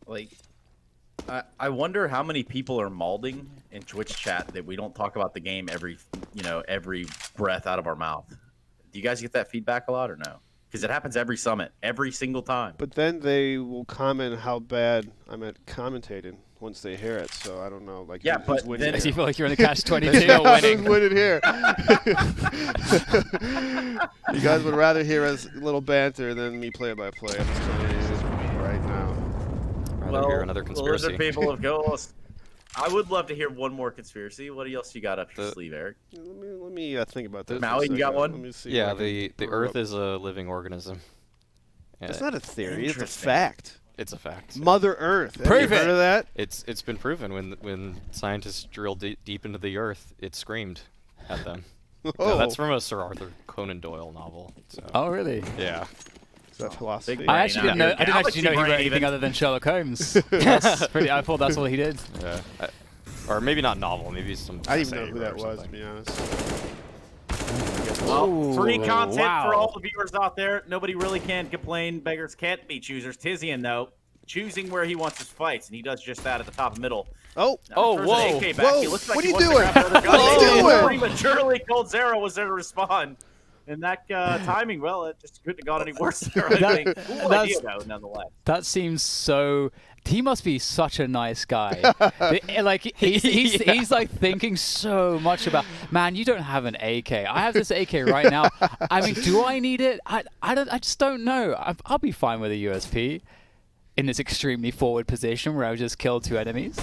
Like, I wonder how many people are malding in Twitch chat that we don't talk about the game every breath out of our mouth. Do you guys get that feedback a lot or no? Because it happens every summit, every single time. But then they will comment how bad I'm at commentating once they hear it. So I don't know. Like, Yeah, who's but winning then- Makes here? you feel like you're in a catch-22. Who's winning. winning here? You guys would rather hear us little banter than me play by play. I'm just telling you right now. Rather hear another conspiracy. Lizard people of Ghost. I would love to hear one more conspiracy. What else you got up your sleeve, Eric? Let me think about this. Maui, for a you got second. one? Let me see Yeah, if I can the pull it Earth up. is a living organism. It's not a theory. It's a Interesting. fact. It's a fact. Mother Earth. Have Prove you heard it. of that? It's been proven when scientists drilled deep into the Earth, it screamed at them. Oh, No, that's from a Sir Arthur Conan Doyle novel. So. Oh, really? Yeah. Is that philosophy? Big I brain actually out didn't know. here. I didn't actually know he Galaxy wrote brain anything even. other than Sherlock Holmes. That's pretty. I thought that's all he did. Yeah. Or maybe not novel, maybe some. I didn't even know essay who that or was, to something. be honest. Well, free Ooh, content wow. for all the viewers out there. Nobody really can complain. Beggars can't be choosers. Tizian, though, choosing where he wants his fights, and he does just that at the top middle. Oh, Oh, Throws whoa. an AK back. Whoa, He looks like what he are you wants to doing? grab another gun. What are you doing? Prematurely, Cold Zero was there to respond. And that timing, well, it just couldn't have gone any worse there, I think. Cool that's- idea, though, nonetheless. That seems so. He must be such a nice guy. Like he's like thinking so much about. Man, you don't have an AK. I have this AK right now. I mean, do I need it? I just don't know. I'll be fine with a USP in this extremely forward position where I've just killed 2 enemies.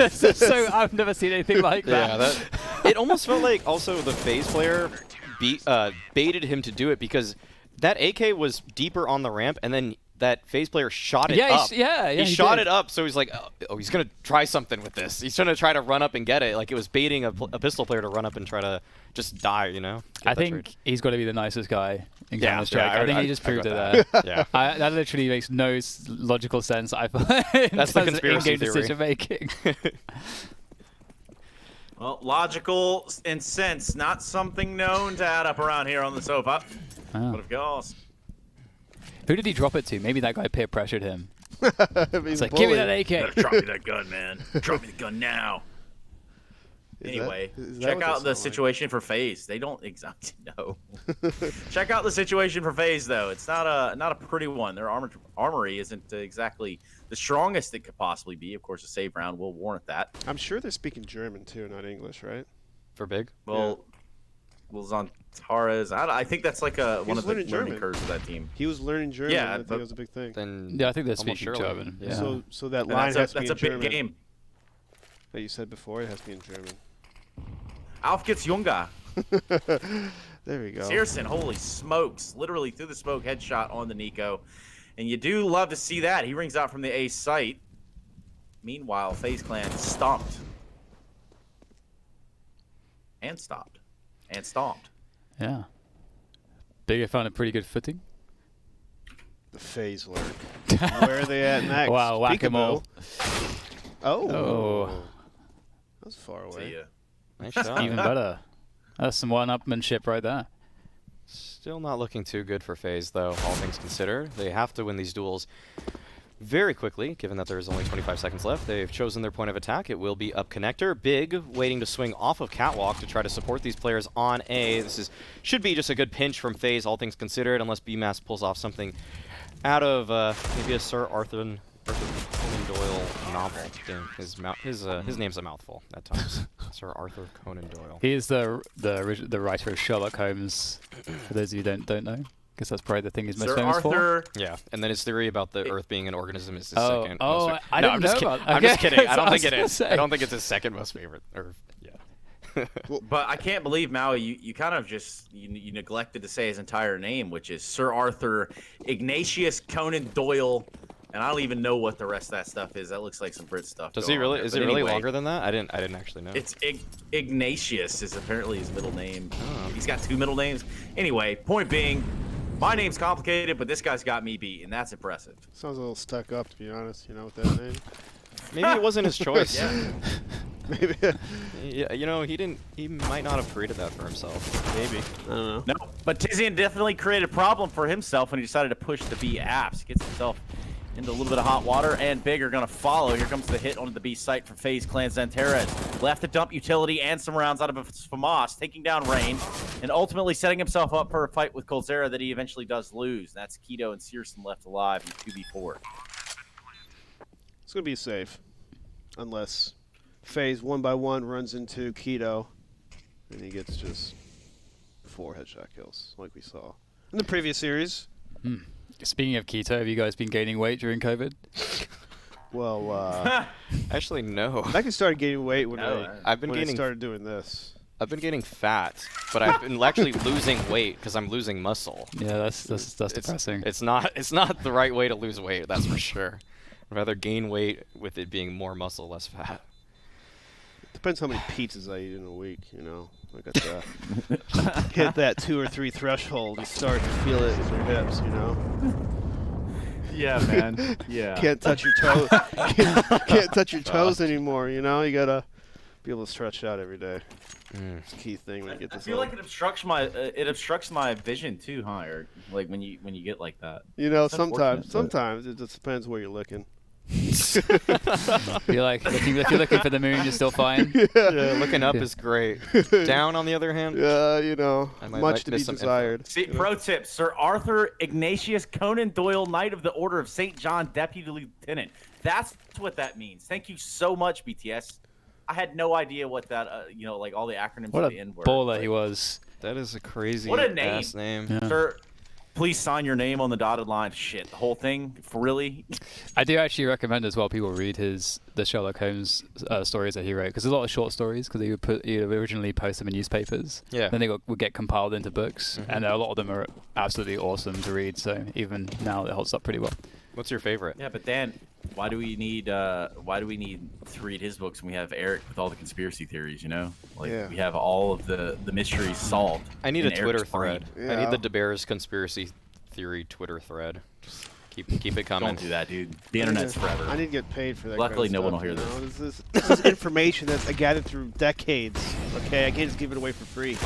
so I've never seen anything like that. Yeah, it almost felt like also the FaZe player baited him to do it because that AK was deeper on the ramp, and then that FaZe player shot it Yeah, up. he he shot did. it up, so he's like, oh, he's gonna try something with this. He's gonna try to run up and get it. Like it was baiting a pistol player to run up and try to just die. You know. Get I that think trade. he's got to be the nicest guy in Yeah, Counter-Strike. yeah, I think I- he just I proved it got there. that. Yeah. That literally makes no logical sense. I find That's the conspiracy in-game theory. decision making. Well, logical and sense, not something known to add up around here on the sofa. Oh. But of course. Who did he drop it to? Maybe that guy peer pressured him. He's It's like, give me that AK. Drop me that gun, man. Drop me the gun now. Anyway, check out the situation for FaZe. They don't exactly know. Check out the situation for FaZe, though. It's not a pretty one. Their armory isn't exactly the strongest it could possibly be. Of course, a save round will warrant that. I'm sure they're speaking German too, not English, right? For big. Well, Santoras. I think that's like one of the learning learning German. curves of that team. He was learning German. Yeah, I think but- it was a big thing. Then Yeah, I think they're almost speaking surely. German. Yeah. Yeah. So that And line has to be that's in a big German. game. That you said before, it has to be in German. Alf gets Junga. There we go. Searson, holy smokes. Literally through the smoke, headshot on the Nico. And you do love to see that. He rings out from the A site. Meanwhile, FaZe Clan stomped. And stopped. And stomped. Yeah. Bigger found a pretty good footing. The FaZe lurk. Where are they at next? Wow, whack-a-mole. Oh. That was far away. See ya. Nice shot. Even better. That's some one-upmanship right there. Still not looking too good for FaZe, though, all things considered. They have to win these duels very quickly, given that there's only 25 seconds left. They've chosen their point of attack. It will be up connector. Big waiting to swing off of Catwalk to try to support these players on A. This should be just a good pinch from FaZe, all things considered, unless BMAS pulls off something out of maybe a Sir Arthur Conan Doyle novel. Damn, his name's a mouthful at times. Sir Arthur Conan Doyle. He is the writer of Sherlock Holmes. For those of you who don't know, because that's probably the thing he's most Sir famous Arthur. Yeah, and then his theory about the Earth being an organism is his Oh, second. oh, most I no, didn't I'm just know kidding. about- I'm just okay, kidding. I so don't I think was it gonna is. say. I don't think it's his second most favorite. Or yeah. But I can't believe, Maui, you kind of just you neglected to say his entire name, which is Sir Arthur Ignatius Conan Doyle, and I don't even know what the rest of that stuff is. That looks like some Brit stuff. Does going he really? on there. Is But it really anyway, longer than that? I didn't actually know. It's Ignatius is apparently his middle name. Oh. He's got 2 middle names. Anyway, point being, my name's complicated, but this guy's got me beat, and that's impressive. Sounds a little stuck up, to be honest, with that name. Maybe it wasn't his choice. Yeah. Maybe. Yeah, he might not have created that for himself. Maybe. I don't know. No, but Tizian definitely created a problem for himself when he decided to push the B apps. Gets himself into a little bit of hot water, and Big are going to follow. Here comes the hit onto the B site for FaZe Clan Santoras. Left to dump utility and some rounds out of FAMAS, taking down Rain, and ultimately setting himself up for a fight with Colzera that he eventually does lose. That's Keto and Searson left alive in 2v4. It's going to be safe. Unless FaZe 1-by-1 runs into Keto, and he gets just 4 headshot kills, like we saw in the previous series. Speaking of keto, have you guys been gaining weight during COVID? Well, Actually, no. I actually started gaining weight when I've been I gaining. started doing this. I've been getting fat, but I've been actually losing weight because I'm losing muscle. Yeah, that's depressing. It's not the right way to lose weight. That's for sure. I'd rather gain weight with it being more muscle, less fat. Depends how many pizzas I eat in a week, I got to hit that 2 or 3 threshold and start to feel it in your hips, Yeah, man. Yeah. Can't touch your toes. Can't touch your toes anymore, You got to be able to stretch out every day. It's a key thing when you get I this feel old. like it obstructs my vision too, huh? Eric? Like when you get like that. Sometimes unfortunate, it just depends where you're looking. If you're looking for the moon, you're still fine. Yeah, looking up is great. Down, on the other hand, Much to be miss some info. desired. See, pro tip: Sir Arthur Ignatius Conan Doyle, Knight of the Order of St. John, Deputy Lieutenant. That's what that means. Thank you so much, BTS. I had no idea what that, like all the acronyms What at a the end were. baller he was. that is a crazy What a name. ass name. Yeah. Sir, please sign your name on the dotted line. Shit, the whole thing? For really? I do actually recommend as well people read the Sherlock Holmes stories that he wrote, because there's a lot of short stories, because he would originally post them in newspapers. Yeah. Then they would get compiled into books, and a lot of them are absolutely awesome to read. So even now it holds up pretty well. What's your favorite? Yeah, but Dan, why do we need to read his books when we have Eric with all the conspiracy theories? We have all of the mysteries solved. I need in a Twitter Eric's brain. thread. I need the DeBears conspiracy theory Twitter thread. Just keep it coming. Don't do that, dude. The internet's forever. I need to get paid for that. Luckily, kind of no one stuff, will hear this. This is information that's gathered through decades. Okay, I can't just give it away for free.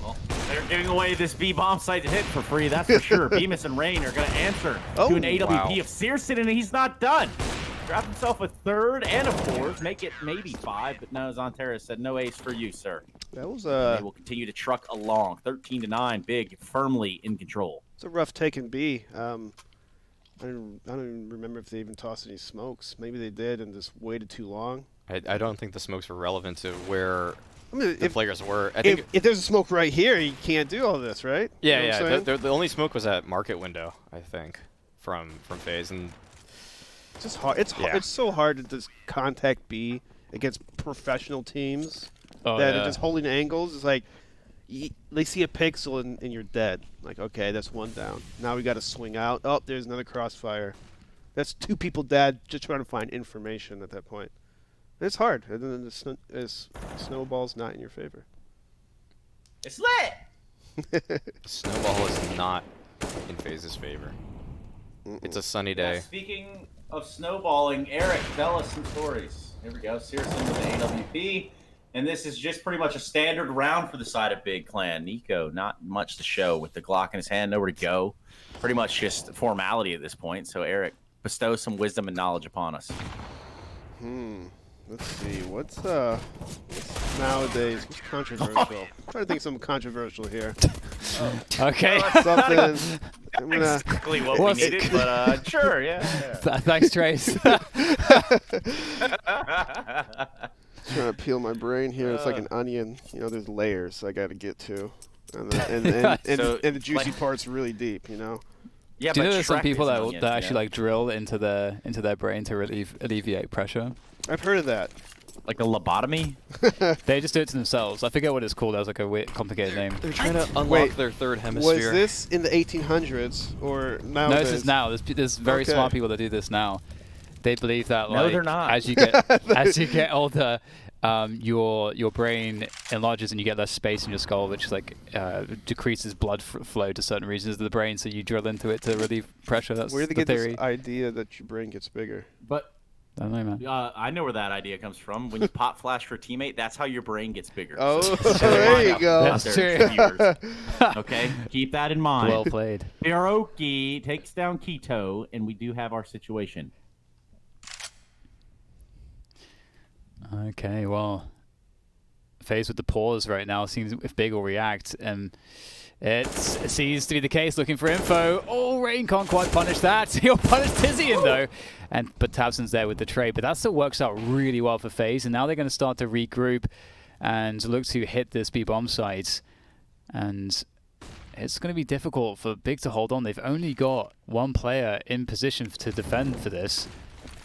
Well, they're giving away this B-bomb site to hit for free, that's for sure. Bemis and Rain are going to answer to an AWP wow. of Searson, and he's not done. Grab himself a 3rd and a 4th, make it maybe 5, but no, Zonteras said no ace for you, sir. That was They will continue to truck along. 13-9, Big firmly in control. it's a rough take in B. I don't even remember if they even tossed any smokes. Maybe they did and just waited too long. I don't think the smokes were relevant to where I mean, the players were. I think if there's a smoke right here, you can't do all this, right? yeah, You know what I'm saying? the only smoke was at market window, I think, from FaZe, and It's just hard. It's Yeah. it's so hard to just contact B against professional teams Oh, that yeah. are just holding angles. It's like they see a pixel and you're dead. Like, okay, that's 1 down. Now we got to swing out. Oh, there's another crossfire. That's 2 people dead just trying to find information at that point. It's hard. And then the snowball's not in your favor. It's lit! Snowball is not in FaZe's favor. It's a sunny day. Yeah, speaking of snowballing, Eric, tell us some stories. Here we go. Searson with the AWP. And this is just pretty much a standard round for the side of Big Clan. Nico, not much to show with the Glock in his hand, nowhere to go. Pretty much just formality at this point. So, Eric, bestow some wisdom and knowledge upon us. Let's see. What's nowadays? What's controversial? I'm trying to think of something controversial here. Okay. Something. I'm gonna. Exactly what we needed, but sure, yeah. Thanks, Trace. Trying to peel my brain here. It's like an onion. You know, there's layers I got to get to, and the juicy part's really deep. You know. Yeah, Do you know there's some Shrek people is that onion, actually like drill into their brain to alleviate pressure? I've heard of that. like a lobotomy? They just do it to themselves. I forget what it's called. That was like a weird, complicated name. They're trying to unlock Wait, their third hemisphere. Was this in the 1800s or now? No, this is now. There's very smart people that do this now. They believe that No, like they're not. as you get older, your brain enlarges and you get less space in your skull, which like decreases blood flow to certain regions of the brain. So you drill into it to relieve pressure. That's Where do they the get theory. this idea that your brain gets bigger? But I don't know, man. I know where that idea comes from. When you pop flash for a teammate, that's how your brain gets bigger. Oh, So there you go. That's true. Okay, keep that in mind. Well played. Hiroki takes down Keto, and we do have our situation. Okay, well, FaZe with the pause right now, seems if Big will react, and it seems to be the case. Looking for info. Oh, Rain can't quite punish that. He'll punish Tizian though, but Tabson's there with the trade. But that still works out really well for FaZe, and now they're going to start to regroup and look to hit this B bomb site, and it's going to be difficult for Big to hold on. They've only got one player in position to defend for this.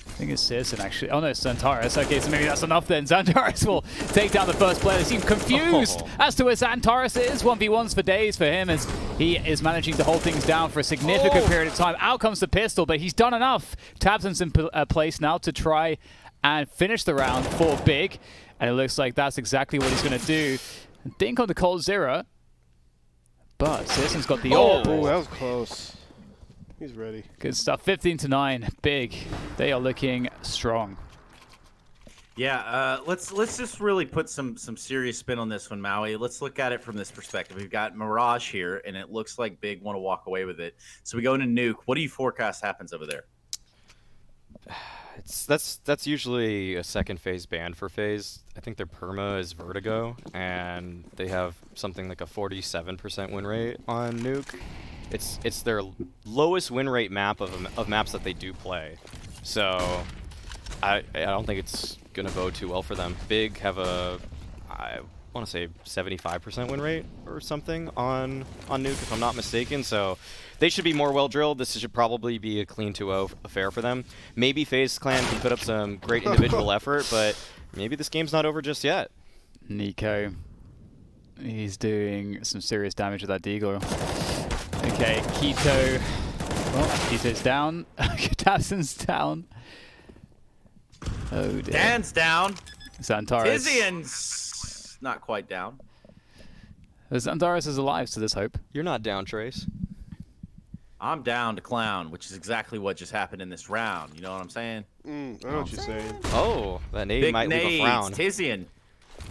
I think it's Searson actually. Oh no, it's Santoras. Okay, so maybe that's enough then. Santoras will take down the first player. They seem confused as to where Santoras is. 1v1s for days for him as he is managing to hold things down for a significant period of time. Out comes the pistol, but he's done enough. Tabson's in place now to try and finish the round for Big. And it looks like that's exactly what he's going to do. Dink on the cold zero. But Searson's got the ult. Oh, that was close. He's ready. Good stuff. 15-9. Big. They are looking strong. Yeah, let's just really put some serious spin on this one, Maui. Let's look at it from this perspective. We've got Mirage here, and it looks like Big want to walk away with it. So we go into Nuke. What do you forecast happens over there? That's usually a second phase ban for FaZe. I think their perma is Vertigo, and they have something like a 47% win rate on Nuke. It's their lowest win rate map of maps that they do play. So I don't think it's gonna bode too well for them. Big have I want to say 75% win rate or something on Nuke if I'm not mistaken. So they should be more well drilled. This should probably be a clean 2-0 affair for them. Maybe FaZe Clan can put up some great individual effort, but maybe this game's not over just yet. Nico, he's doing some serious damage with that Deagle. Okay, Keto. Well, Keto's down. Tabson's down. Oh dear. Dan's down. Santoras. Tizian's not quite down. Santoras is alive, so there's hope. You're not down, Trace. I'm down to clown, which is exactly what just happened in this round. You know what I'm saying? I know what you're saying. Oh, that nade Big might leave a frown. Tizian.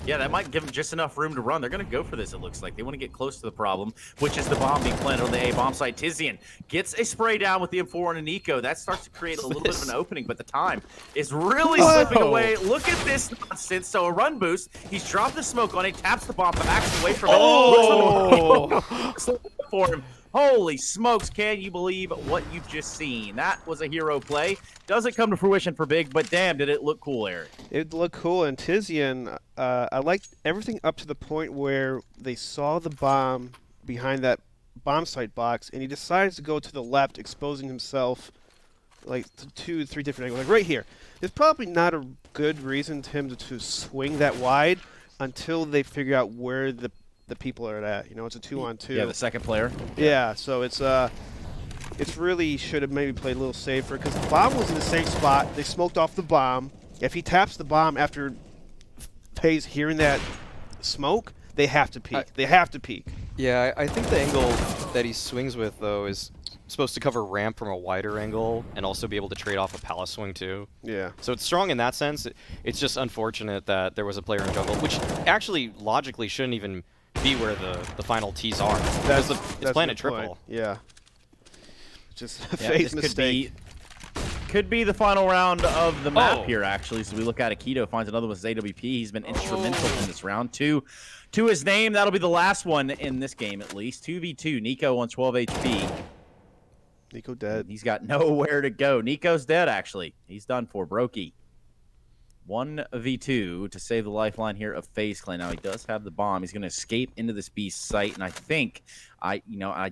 Yeah, that might give them just enough room to run. They're going to go for this, it looks like. They want to get close to the problem, which is the bomb being planted on the A bomb site. Tizian gets a spray down with the M4 and an eco. That starts to create a little bit of an opening, but the time is really slipping away. Look at this nonsense. So a run boost. He's dropped the smoke on it, taps the bomb, backs away from it. Looks for him. Holy smokes, can you believe what you've just seen? That was a hero play. Doesn't come to fruition for Big, but damn, did it look cool, Eric. It looked cool, and Tizian, I liked everything up to the point where they saw the bomb behind that bomb site box, and he decides to go to the left, exposing himself like to 2-3 different angles. Like right here. There's probably not a good reason to him to swing that wide until they figure out where the people are at. You know, it's a 2-on-2. Yeah, the second player. Yeah, so it's really should have maybe played a little safer because the bomb was in the same spot. They smoked off the bomb. If he taps the bomb after FaZe hearing that smoke, they have to peek. They have to peek. Yeah, I think the angle that he swings with, though, is supposed to cover ramp from a wider angle and also be able to trade off a palace swing too. Yeah. So it's strong in that sense. It's just unfortunate that there was a player in jungle, which actually logically shouldn't even be where the final T's are. Because it's planet triple. Point. Yeah. Just a Yeah, FaZe this mistake. Could be the final round of the map here, actually. So we look at it. Keto finds another one with AWP. He's been instrumental in this round. Two to his name. That'll be the last one in this game, at least. 2v2. Nico on 12 HP. Nico dead. He's got nowhere to go. Nico's dead, actually. He's done for. Brokey. 1v2 to save the lifeline here of FaZe Clan. Now, he does have the bomb. He's going to escape into this beast site. And I think, I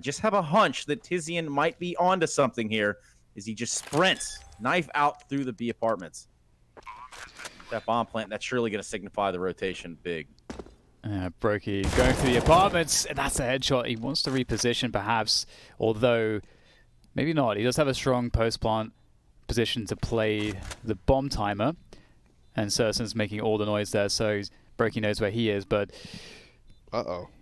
just have a hunch that Tizian might be onto something here. Is he just sprints, knife out through the B apartments. That bomb plant, that's surely going to signify the rotation big. Brokey going through the apartments, and that's a headshot. He wants to reposition, perhaps, although maybe not. He does have a strong post-plant position to play the bomb timer, and Sursen's making all the noise there, so Brokey knows where he is, but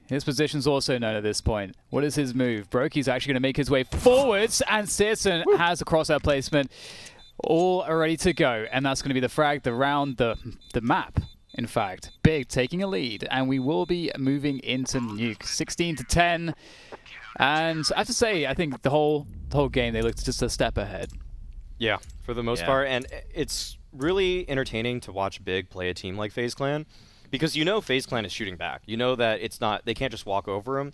his position's also known at this point. What is his move? Brokey's actually going to make his way forwards, and Searson has a crosshair placement all ready to go. And that's going to be the frag, the round, the map, in fact. Big taking a lead, and we will be moving into Nuke. 16-10. And I have to say, I think the whole game, they looked just a step ahead. Yeah, for the most part. And it's really entertaining to watch Big play a team like FaZe Clan. Because you know FaZe Clan is shooting back. You know that they can't just walk over him.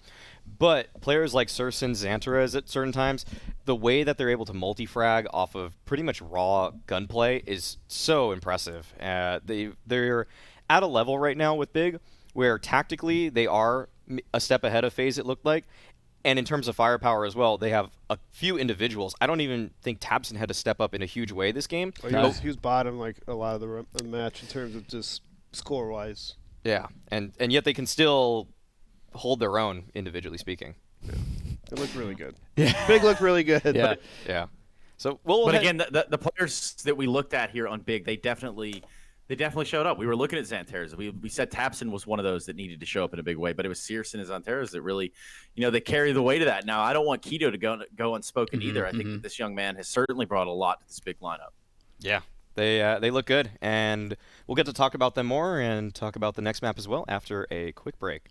But players like Sursen, Santoras at certain times, the way that they're able to multi-frag off of pretty much raw gunplay is so impressive. They're at a level right now with Big where tactically they are a step ahead of FaZe, it looked like. And in terms of firepower as well, they have a few individuals. I don't even think Tabson had to step up in a huge way this game. Well, he was bottom like a lot of the match in terms of just score-wise. Yeah, and yet they can still hold their own, individually speaking. Yeah. It looked really good. Yeah. Big looked really good. Yeah. Yeah. So But again, the players that we looked at here on Big, they definitely showed up. We were looking at Santoras. We said Tapson was one of those that needed to show up in a big way, but it was Searson and Santoras that really, they carry the weight of that. Now, I don't want Keto to go unspoken either. I think that this young man has certainly brought a lot to this Big lineup. Yeah. They look good, and we'll get to talk about them more and talk about the next map as well after a quick break.